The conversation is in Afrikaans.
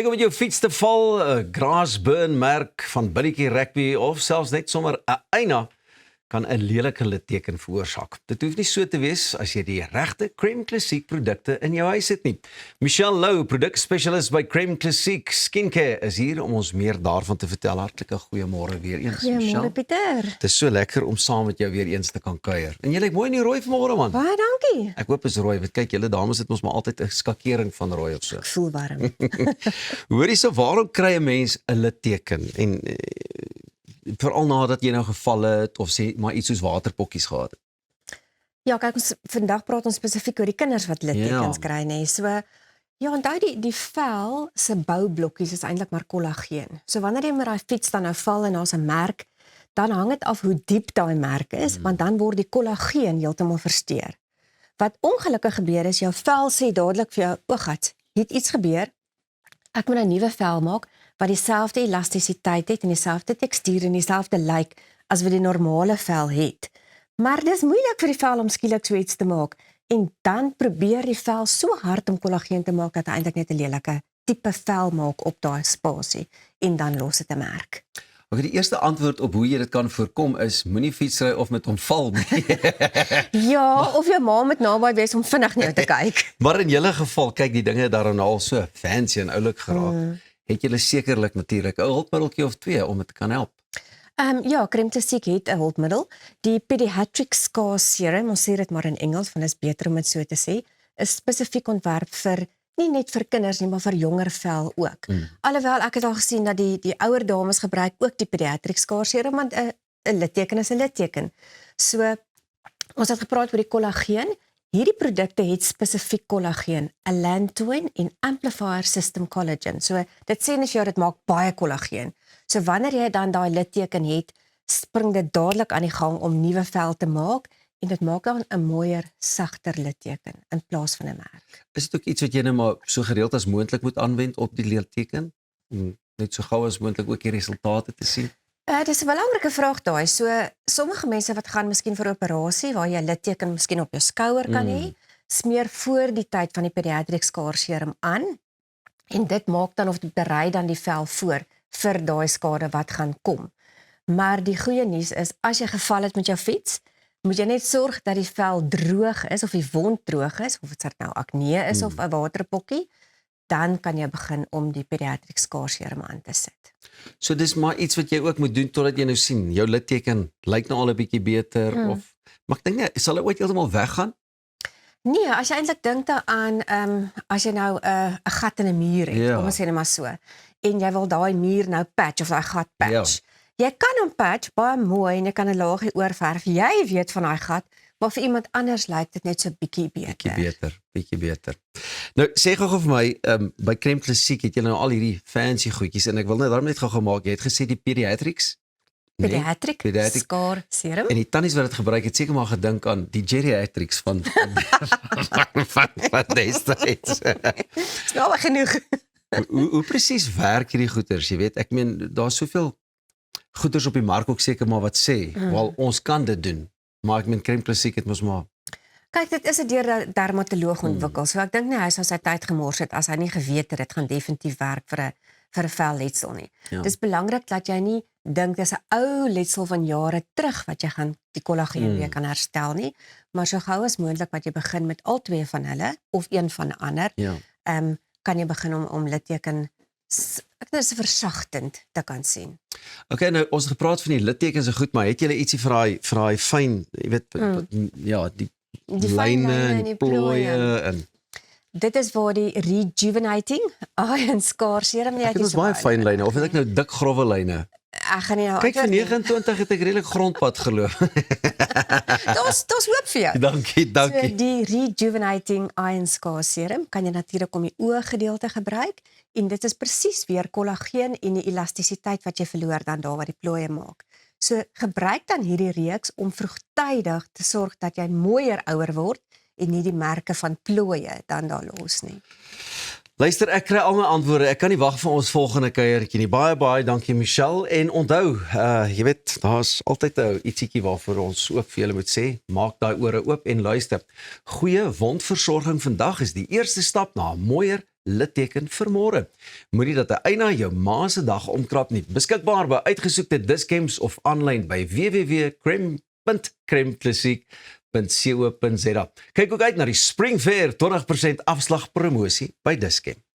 Kyk om met jou fiets te val, 'n Grassburn merk van billetjie rugby of selfs net sommer 'n eina kan 'n lelike litteken veroorsaak. Dit hoef nie so te wees as jy die regte Crème Classique produkte in jou huis het nie. Michelle Lou, produkspesialis by Crème Classique Skincare, is hier om ons meer daarvan te vertel. Hartlike goeiemôre weer eens, Goeiemôre Michelle. Pieter. Het is so lekker om saam met jou weer eens te kan kuier. En jy lyk mooi in die rooi vanmôre, man. Baie dankie. Ek hoop is rooi, want kyk, julle dames het mos maar altyd 'n skakering van rooi of so. Ek voel warm. Hoorie, so waarom kry 'n mens 'n litteken? En veral nadat jy nou geval het of sê maar iets soos waterpokkies gehad het. Ja, kyk, vandag praat ons spesifiek oor die kinders wat littekens kry, nê. So ja, onthou die vel se boublokkies is eintlik maar kollageen. So wanneer jy met daai fiets dan nou val en daar's 'n merk, dan hang dit af hoe diep daai merk is, want dan word die kollageen heeltemal versteur. Wat ongelukkig gebeur is, jou vel sê dadelik vir jou, o gat, het iets gebeur. Ek moet 'n nuwe vel maak wat dieselfde elastisiteit het en dieselfde tekstuur en dieselfde lyk as wat die normale vel het. Maar dis moeilik vir die vel om skielik so iets te maak. En dan probeer die vel so hard om kollageen te maak dat hy eintlik net 'n lelike tipe vel maak op daai spasie en dan los dit 'n merk. Okay, die eerste antwoord op hoe jy dit kan voorkom is moenie fietsry of met hom val nie. Ja, of jou ma moet naby wees om vinnig na jou te kyk. Maar in julle geval, kyk, die dinge daarom al so fancy en oulik geraak. Het julle sekerlik natuurlik 'n hulpmiddeltjie of twee om dit te kan help. Ja, Crème Classique het 'n hulpmiddel. Die Pediatric Scar Serum, ons sê dit maar in Engels, want dit is beter om dit so te sê, is spesifiek ontwerp vir nie net vir kinders nie, maar vir jonger vel ook. Alhoewel ek het al gesien dat die ouer dames gebruik ook die Pediatric Scar Serum, want 'n litteken is 'n litteken. So ons het gepraat oor die kollageen. Hierdie produkte het spesifiek kollageen, allantoin en amplifier system collagen. So dit sê net vir jou dit maak baie kollageen. So wanneer jy dan daai litteken het, spring dit dadelik aan die gang om nuwe vel te maak en dit maak dan 'n mooier, sagter litteken in plaas van 'n merk. Is dit ook iets wat jy nou maar so gereeld as moontlik moet aanwend op die litteken? Net so gou as moontlik ook die resultate te sien? Dis 'n belangrike vraag daai. So sommige mense wat gaan miskien vir 'n operasie waar jy 'n litteken miskien op jou skouer kan hê, smeer voor die tyd van die Pediatric Scar Serum aan en dit maak dan of dit berei dan die vel voor vir daai skade wat gaan kom. Maar die goeie nuus is, as jy geval het met jou fiets, moet jy net sorg dat die vel droog is of die wond droog is, of dit nou akne is of 'n waterpokkie, dan kan jy begin om die Pediatric Scar Serum aan te sit. So dis maar iets wat jy ook moet doen totdat jy nou sien, jou litteken lyk nou al 'n bietjie beter of maar ek dink nie, sal dit ooit heeltemal weggaan? Nee, as jy eintlik dink daaraan, as jy nou 'n gat in 'n muur het, kom ons sê net maar so, en jy wil daai muur nou patch of daai gat patch. Jy kan hom patch baie mooi en jy kan 'n laagie oorverf. Jy weet van daai gat, maar vir iemand anders lyk dit net so bietjie beter. Bietjie beter. Nou sê gou vir my, by Crème Classique het jy nou al hierdie fancy goedjies en ek wil daarom net gou gemaak. Jy het gesê die pediatrics? Pediatric Scar Serum. En die tannies wat dit gebruik het seker maar gedink aan die geriatrics van destyds. Dis nou al genoeg. Hoe presies werk hierdie goeders? Jy weet, ek meen daar's soveel goeders op die mark ook seker maar wat sê, wel ons kan dit doen. Maar ek meen Crème Classique het mos maar kyk, dit is 'n deur 'n dermatoloog ontwikkel. So ek dink nie hy sou sy tyd gemors het as hy nie geweet het dit gaan definitief werk vir 'n velletsel nie. Dis belangrik dat jy nie dink dis 'n ou letsel van jare terug wat jy gaan die kollageen weer kan herstel nie, maar so gou as moontlik wat jy begin met al twee van hulle of een van 'n ander, kan jy begin om litteken ek dink dis versagtend te kan sien. Okay, nou ons het gepraat van die littekens en goed, maar het julle ietsie vir daai fyn, jy weet, ja, die lyne en die plooie en dit is waar die rejuvenating iron scar serum nie. Ek het ons baie fyn lyne of het ek nou dik growwe lyne? Ek gaan nie nou kyk vir 29 het ek redelik grondpad geloop. Daar's hoop vir jou. Dankie. So die rejuvenating iron scar serum kan jy natuurlik om die ooggedeelte gebruik en dit is presies weer kollageen en die elastisiteit wat jy verloor dan daar wat die plooie maak. So gebruik dan hierdie reeks om vroegtydig te sorg dat jy mooier ouer word en nie die merke van plooie dan daar los nie. Luister, ek kry al my antwoorde. Ek kan nie wag vir ons volgende kuiertjie nie. Baie dankie Michelle. En onthou, jy weet, daar's altyd 'n ietsiekie waarvoor ons ook vir julle moet sê. Maak daai ore oop en luister. Goeie wondversorging vandag is die eerste stap na 'n mooier, litteken vir môre. Moenie dat 'n eina jou ma se dag omkrap nie. Beskikbaar by uitgesoekte Dis-Chems of aanlyn by www.creme.cremklassiek.co.za. Kyk ook uit na die Spring Fair 20% afslag promosie by Dis-Chem.